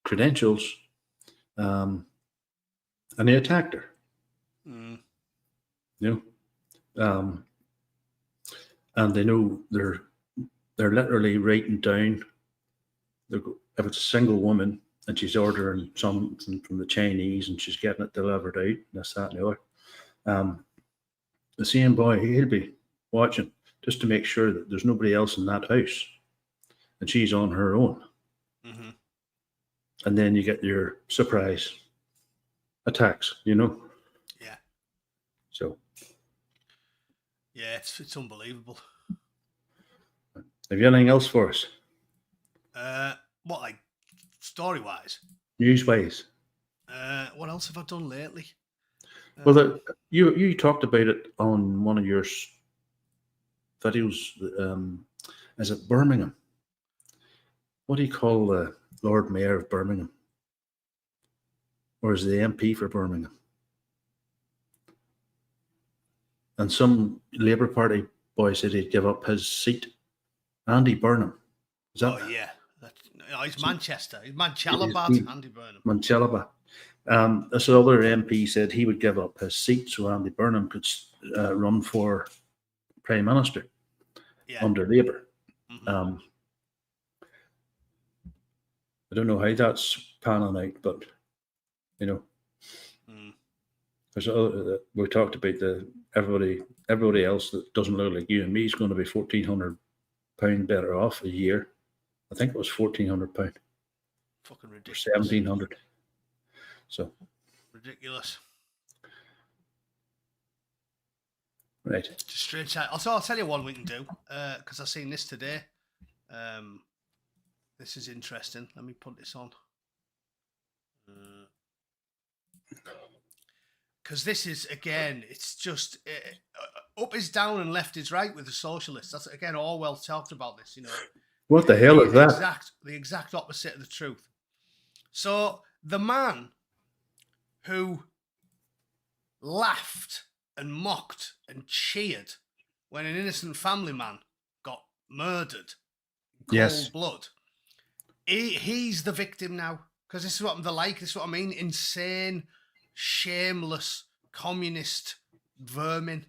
Speaker 1: credentials, and he attacked her.
Speaker 2: Mm.
Speaker 1: You know, and they know they're literally writing down. If it's a single woman and she's ordering something from the Chinese and she's getting it delivered out, this, that, and the other, the same boy, he'll be watching just to make sure that there's nobody else in that house, and she's on her own.
Speaker 2: Mm-hmm.
Speaker 1: And then you get your surprise attacks, you know.
Speaker 2: Yeah.
Speaker 1: So.
Speaker 2: Yeah, it's unbelievable.
Speaker 1: Have you anything else for us?
Speaker 2: What, like story-wise?
Speaker 1: News-wise?
Speaker 2: What else have I done lately?
Speaker 1: Well, you talked about it on one of your videos. Is it Birmingham? What do you call the Lord Mayor of Birmingham? Or is the MP for Birmingham? And some Labour Party boy said he'd give up his seat. Andy Burnham. Is that?
Speaker 2: Oh yeah, he's Manchester. He's Manchalabad, Andy Burnham.
Speaker 1: Manchalabad. This other MP said he would give up his seat so Andy Burnham could run for Prime Minister under Labour.
Speaker 2: Mm-hmm.
Speaker 1: I don't know how that's panning out, but you know, there's we talked about everybody else that doesn't look like you and me is going to be £1,400 better off a year. I think it was £1,400.
Speaker 2: Fucking ridiculous.
Speaker 1: Or 1,700. So
Speaker 2: ridiculous.
Speaker 1: Right.
Speaker 2: Just strange. Also, I'll tell you one we can do because I've seen this today. This is interesting. Let me put this on. Because this is, again, it's just up is down and left is right with the socialists. That's, again, Orwell talked about this, you know.
Speaker 1: What the hell is that?
Speaker 2: The exact opposite of the truth. So the man who laughed and mocked and cheered when an innocent family man got murdered in cold blood, he's the victim now. Because this is what they're like. This is what I mean. Insane, shameless, communist vermin.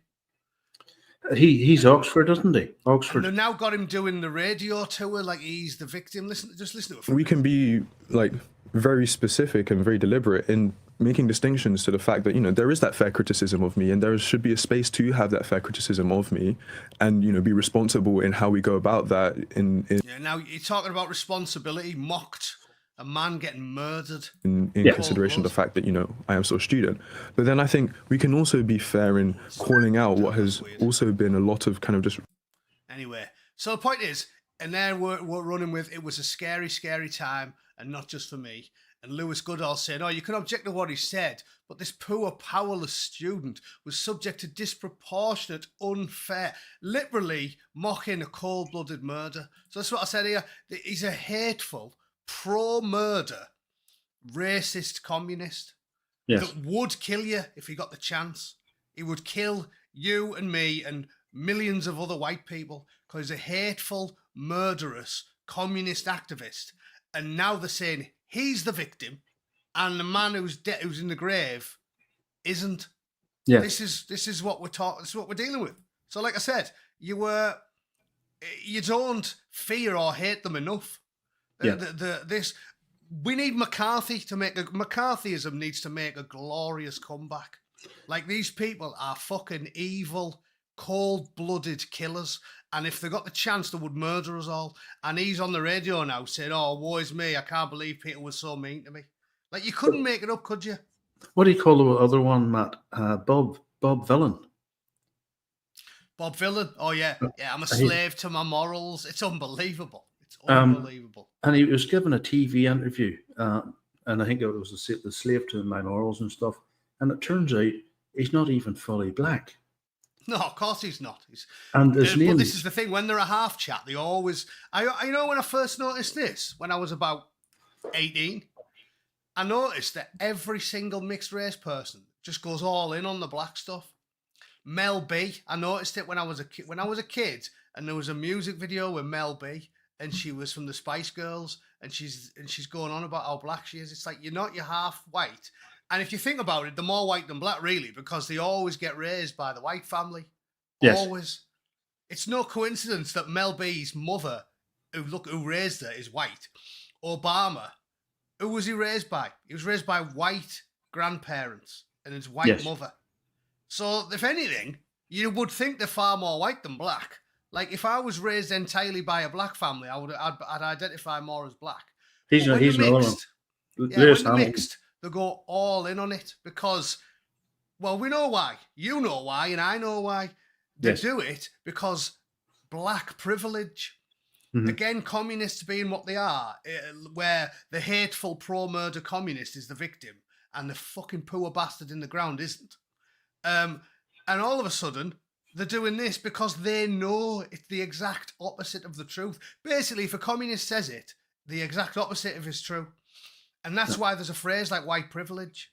Speaker 1: He's Oxford, isn't he? Oxford.
Speaker 2: And they've now got him doing the radio tour like he's the victim. Listen to it.
Speaker 7: We can be like very specific and very deliberate in making distinctions to the fact that, you know, there is that fair criticism of me and there should be a space to have that fair criticism of me and, you know, be responsible in how we go about that.
Speaker 2: Yeah, now you're talking about responsibility, mocked. A man getting murdered.
Speaker 7: In consideration of the fact that, you know, I am still a student. But then I think we can also be fair in calling out what has also been a lot of kind of just...
Speaker 2: Anyway, so the point is, and there we're running with, it was a scary, scary time, and not just for me. And Lewis Goodall saying, "Oh, you can object to what he said, but this poor, powerless student was subject to disproportionate, unfair," literally mocking a cold-blooded murder. So that's what I said here. He's a hateful, pro-murder, racist communist
Speaker 1: Yes.
Speaker 2: that would kill you if he got the chance. He would kill you and me and millions of other white people because he's a hateful, murderous, communist activist. And now they're saying he's the victim, and the man who's who's in the grave isn't.
Speaker 1: Yes.
Speaker 2: This is what we're talking. This is what we're dealing with. So, like I said, you don't fear or hate them enough.
Speaker 1: Yeah.
Speaker 2: We need McCarthy to McCarthyism needs to make a glorious comeback. Like, these people are fucking evil, cold-blooded killers. And if they got the chance, they would murder us all. And he's on the radio now saying, "Oh, woe is me. I can't believe Peter was so mean to me." Like, you couldn't make it up, could you?
Speaker 1: What do you call the other one, Matt? Bob Villain.
Speaker 2: Bob Villain. Oh, yeah. Yeah, I'm a
Speaker 1: He-
Speaker 2: slave to my morals. It's unbelievable. It's unbelievable.
Speaker 1: And he was given a TV interview, and I think it was the slave to my morals and stuff. And it turns out he's not even fully black.
Speaker 2: No, of course he's not.
Speaker 1: And his
Speaker 2: But
Speaker 1: name
Speaker 2: this is the thing. When they're a half chat, they always... I know when I first noticed this, when I was about 18, I noticed that every single mixed race person just goes all in on the black stuff. Mel B, I noticed it when I was a kid, and there was a music video with Mel B, and she was from the Spice Girls, and she's going on about how black she is. It's like, you're half white. And if you think about it, they're more white than black, really, because they always get raised by the white family.
Speaker 1: Yes.
Speaker 2: Always. It's no coincidence that Mel B's mother, who raised her, is white. Obama, who was he raised by? He was raised by white grandparents and his white
Speaker 1: Yes.
Speaker 2: mother. So, if anything, you would think they're far more white than black. Like, if I was raised entirely by a black family, I'd identify more as black.
Speaker 1: he's
Speaker 2: But when
Speaker 1: he's
Speaker 2: they're
Speaker 1: another one.
Speaker 2: mixed, yeah,
Speaker 1: Lewis
Speaker 2: when they're
Speaker 1: Hamilton.
Speaker 2: mixed, they go all in on it because, well, we know why. You know why, and I know why. They
Speaker 1: Yes.
Speaker 2: do it because black privilege.
Speaker 1: Mhm.
Speaker 2: Again, communists being what they are, where the hateful pro-murder communist is the victim and the fucking poor bastard in the ground isn't. And all of a sudden, they're doing this because they know it's the exact opposite of the truth. Basically, if a communist says it, the exact opposite of it is true. And that's why there's a phrase like white privilege.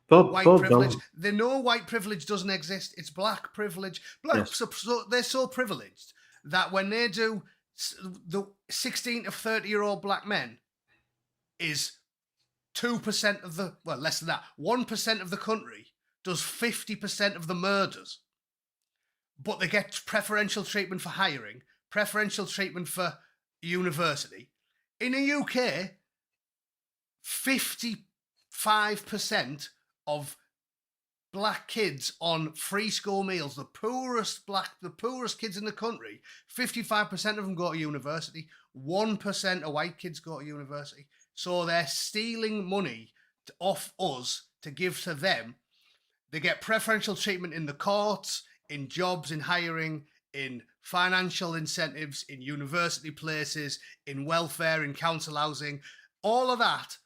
Speaker 1: Bob
Speaker 2: Privilege.
Speaker 1: Villain.
Speaker 2: They know white privilege doesn't exist. It's black privilege.
Speaker 1: Yes.
Speaker 2: They're so privileged that when they do, the 16 to 30-year-old black men is 2% of the, well, less than that, 1% of the country does 50% of the murders. But they get preferential treatment for hiring, preferential treatment for university. In the UK, 55% of black kids on free school meals, the poorest kids in the country, 55% of them go to university. 1% of white kids go to university. So they're stealing money off us to give to them. They get preferential treatment in the courts, in jobs, in hiring, in financial incentives, in university places, in welfare, in council housing, all of that.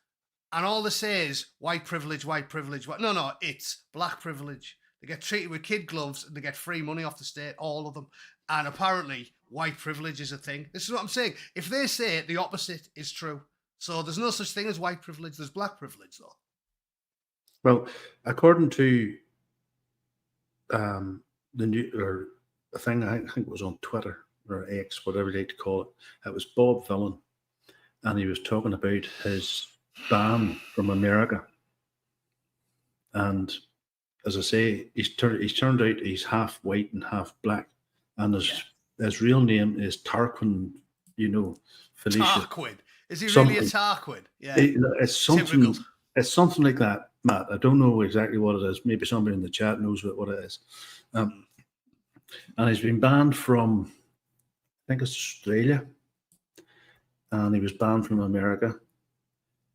Speaker 2: And all they say is white privilege, white privilege. No, it's black privilege. They get treated with kid gloves and they get free money off the state, all of them. And apparently white privilege is a thing. This is what I'm saying. If they say it, the opposite is true. So there's no such thing as white privilege. There's black privilege, though.
Speaker 1: Well, according to the new or a thing I think it was on Twitter or X, whatever they like to call it, it was Bob Villain, and he was talking about his ban from America. And as I say, he's turned out he's half white and half black, and his real name is Tarquin. Felicia.
Speaker 2: Tarquin. Is he really a Tarquin? Yeah.
Speaker 1: It's something. It's something like that, Matt. I don't know exactly what it is. Maybe somebody in the chat knows what it is. And he's been banned from, I think it's Australia, and he was banned from America.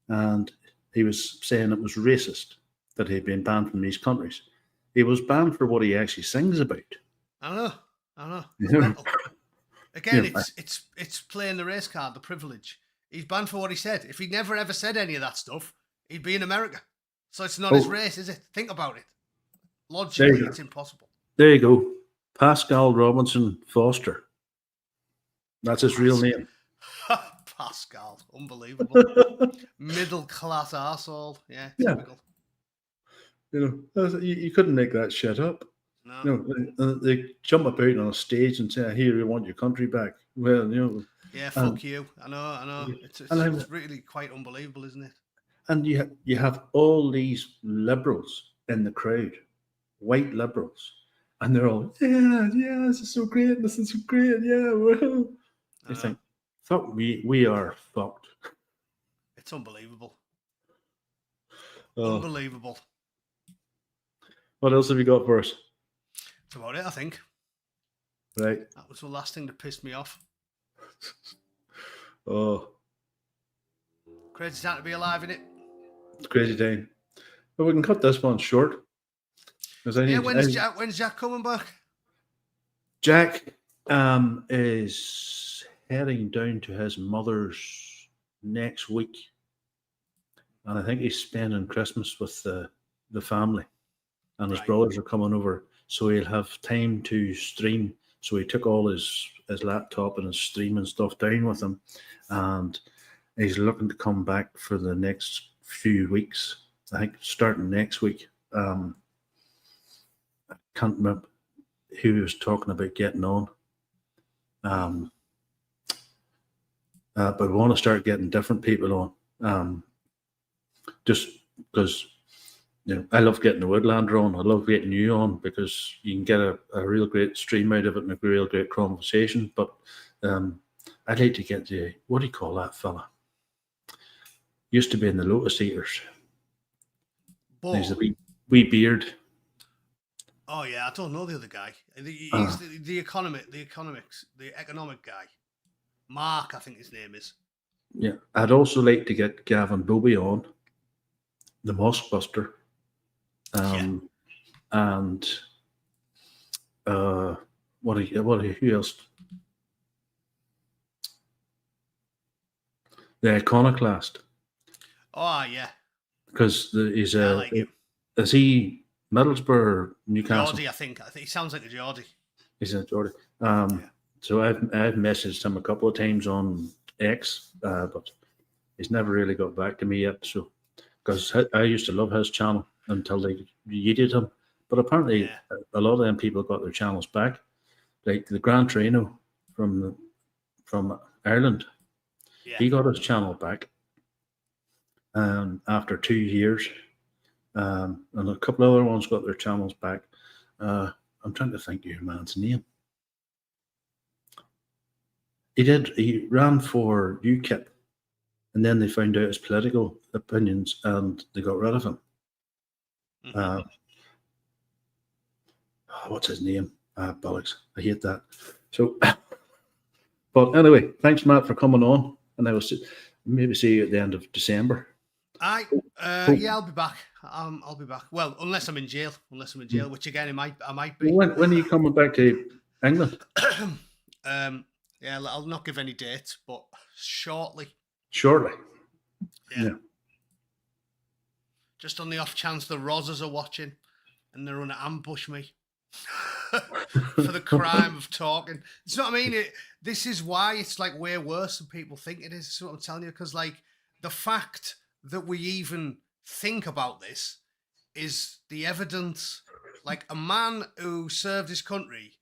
Speaker 1: And he was saying it was racist that he'd been banned from these countries. He was banned for what he actually sings about.
Speaker 2: I know. It's
Speaker 1: Yeah.
Speaker 2: mental. Again,
Speaker 1: Yeah.
Speaker 2: it's playing the race card, the privilege. He's banned for what he said. If he never ever said any of that stuff, he'd be in America. So it's not his
Speaker 1: Oh.
Speaker 2: race, is it? Think about it.
Speaker 1: There
Speaker 2: Logically,
Speaker 1: you go.
Speaker 2: it's impossible.
Speaker 1: There you go. Pascal Robinson Foster. That's his real name.
Speaker 2: Pascal, unbelievable. Middle class arsehole. Yeah,
Speaker 1: Yeah.
Speaker 2: typical.
Speaker 1: You couldn't make that shit up.
Speaker 2: No.
Speaker 1: They jump up out on a stage and say, "Here, you want your country back." Well,
Speaker 2: Yeah, fuck you. I know. It's
Speaker 1: and
Speaker 2: it's really quite unbelievable, isn't it?
Speaker 1: and you have all these liberals in the crowd, white liberals, and they're all, yeah, this is so great, yeah, well.
Speaker 2: I
Speaker 1: I
Speaker 2: know.
Speaker 1: think, fuck, we are fucked.
Speaker 2: It's unbelievable.
Speaker 1: Oh,
Speaker 2: Unbelievable.
Speaker 1: what else have you got for us?
Speaker 2: That's about it, I think.
Speaker 1: Right.
Speaker 2: That was the last thing that pissed me off.
Speaker 1: Oh,
Speaker 2: Crazy time to be alive, innit?
Speaker 1: it's crazy time. But we can cut this one short.
Speaker 2: Yeah, when's Jack coming back?
Speaker 1: Jack is heading down to his mother's next week, and I think he's spending Christmas with the family, and his
Speaker 2: Right.
Speaker 1: brothers are coming over, so he'll have time to stream. So he took all his laptop and his streaming stuff down with him, and he's looking to come back for the next few weeks. I think starting next week. I can't remember who he was talking about getting on. But we want to start getting different people on. Just because I love getting the Woodlander on. I love getting you on because you can get a real great stream out of it and a real great conversation. But I'd like to get what do you call that fella? Used to be in the Lotus Eaters. He's a wee beard.
Speaker 2: Oh yeah, I don't know the other guy. He's the economic guy. Mark, I think his name is.
Speaker 1: Yeah, I'd also like to get Gavin Bobby on, the Mosque Buster, and who else? The Iconoclast,
Speaker 2: Oh yeah,
Speaker 1: because he's
Speaker 2: I like him.
Speaker 1: is he Middlesbrough or Newcastle?
Speaker 2: Geordie, I think he sounds like a Geordie.
Speaker 1: He's a Geordie. So I've messaged him a couple of times on X, but he's never really got back to me yet. So, because I used to love his channel until they yeeted him, but apparently a lot of them people got their channels back, like the Gran Torino from Ireland.
Speaker 2: Yeah.
Speaker 1: He got his channel back, after 2 years, and a couple of other ones got their channels back. I'm trying to think of your man's name. He ran for UKIP, and then they found out his political opinions and they got rid of him. What's his name? Bollocks. I hate that. So, but anyway, thanks, Matt, for coming on, and I will maybe see you at the end of December.
Speaker 2: Yeah, I'll be back. I'll be back. Well, unless I'm in jail. Which again, I might be.
Speaker 1: When are you coming back to England?
Speaker 2: Yeah, I'll not give any dates, but shortly.
Speaker 1: Shortly.
Speaker 2: Yeah. Just on the off chance the Rozzers are watching and they're going to ambush me for the crime of talking. You know what I mean? This is why it's like way worse than people think it is. That's what I'm telling you. Because like the fact that we even think about this is the evidence. Like a man who served his country,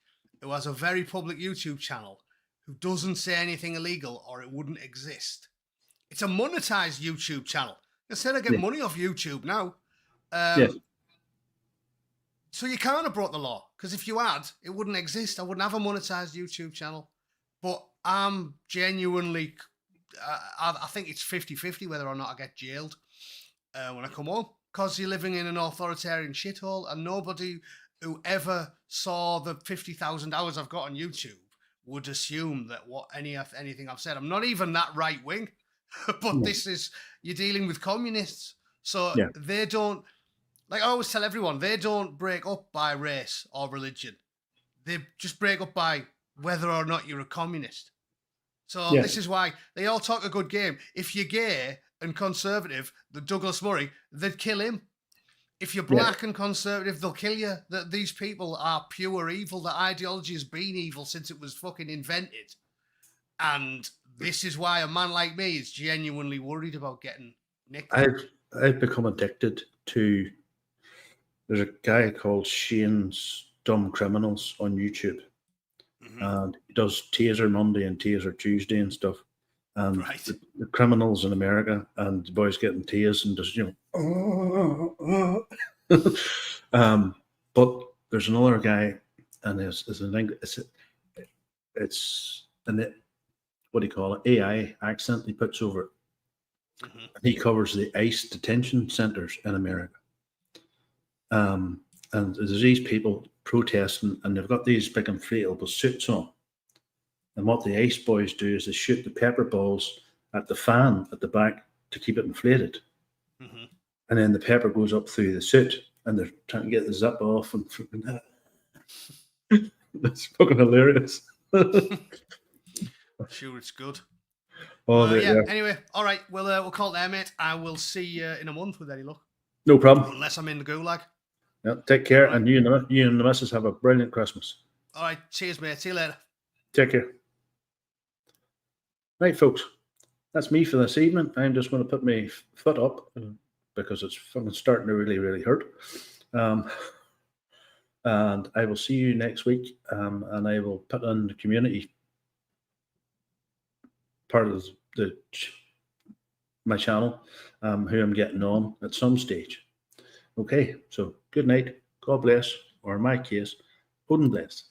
Speaker 2: who has a very public YouTube channel, who doesn't say anything illegal or it wouldn't exist. It's a monetized YouTube channel. Instead, I get money off YouTube now.
Speaker 1: Yes.
Speaker 2: So you can't have brought the law, because if you had, it wouldn't exist. I wouldn't have a monetized YouTube channel. But I'm genuinely, I think it's 50-50 whether or not I get jailed when I come home, because you're living in an authoritarian shithole, and nobody who ever saw the 50,000 hours I've got on YouTube would assume that anything I've said. I'm not even that right wing, but this is, you're dealing with communists. So they don't, like I always tell everyone, they don't break up by race or religion. They just break up by whether or not you're a communist. So this is why they all talk a good game. If you're gay and conservative, the Douglas Murray, they'd kill him. If you're black and conservative, they'll kill you. That these people are pure evil. That ideology has been evil since it was fucking invented. And this is why a man like me is genuinely worried about getting nicked.
Speaker 1: I've become addicted to. There's a guy called Shane's Dumb Criminals on YouTube, and he does Taser Monday and Taser Tuesday and stuff. And
Speaker 2: Right.
Speaker 1: the criminals in America and the boys getting tased and just but there's another guy, and it's an what do you call it? AI accent he puts over it. He covers the ICE detention centers in America. And there's these people protesting, and they've got these big inflatable suits on. And what the ICE boys do is they shoot the pepper balls at the fan at the back to keep it inflated. And then the pepper goes up through the suit, and they're trying to get the zip off. And that's fucking hilarious.
Speaker 2: Sure, it's good.
Speaker 1: Anyway,
Speaker 2: all right. We'll call it there, mate. I will see you in a month with any luck.
Speaker 1: No problem.
Speaker 2: Unless I'm in the gulag.
Speaker 1: Yeah, take care, and you and the missus have a brilliant Christmas.
Speaker 2: All right. Cheers, mate. See you later.
Speaker 1: Take care. Right, folks. That's me for this evening. I'm just going to put my foot up because it's fucking starting to really, really hurt. And I will see you next week. And I will put on the community part of my channel, who I'm getting on at some stage. Okay, so good night. God bless, or in my case, Odin bless.